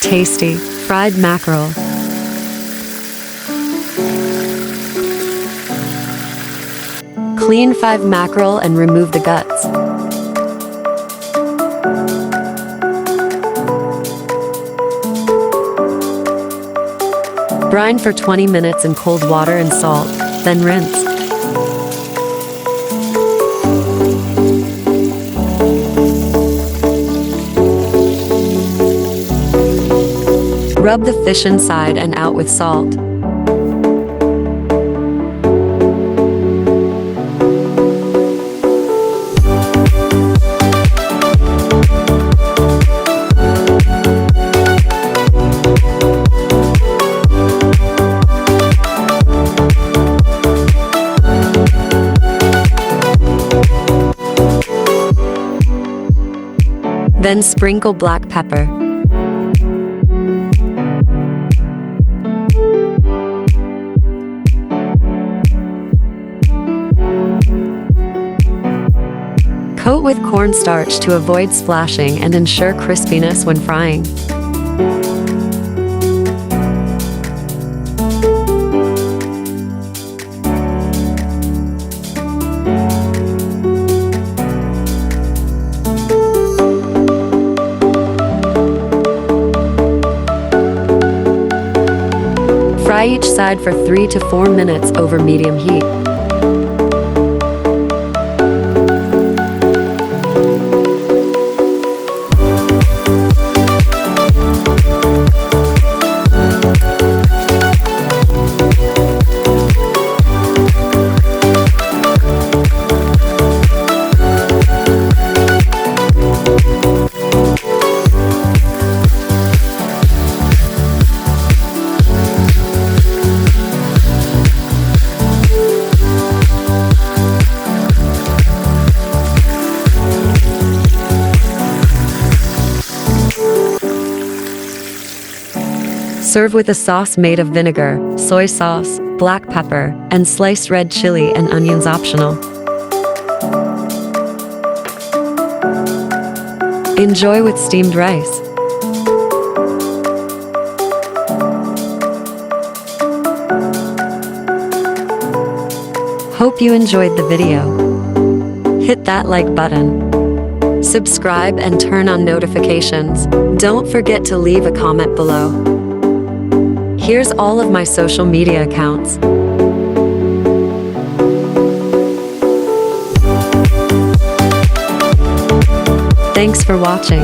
Tasty fried mackerel. Clean 5 mackerel and remove the guts. Brine for 20 minutes in cold water and salt, then rinse. Rub the fish inside and out with salt. Then sprinkle black pepper. Coat with cornstarch to avoid splashing and ensure crispiness when frying. Fry each side for 3 to 4 minutes over medium heat. Serve with a sauce made of vinegar, soy sauce, black pepper, and sliced red chili and onions optional. Enjoy with steamed rice. Hope you enjoyed the video. Hit that like button. Subscribe and turn on notifications. Don't forget to leave a comment below. Here's all of my social media accounts. Thanks for watching.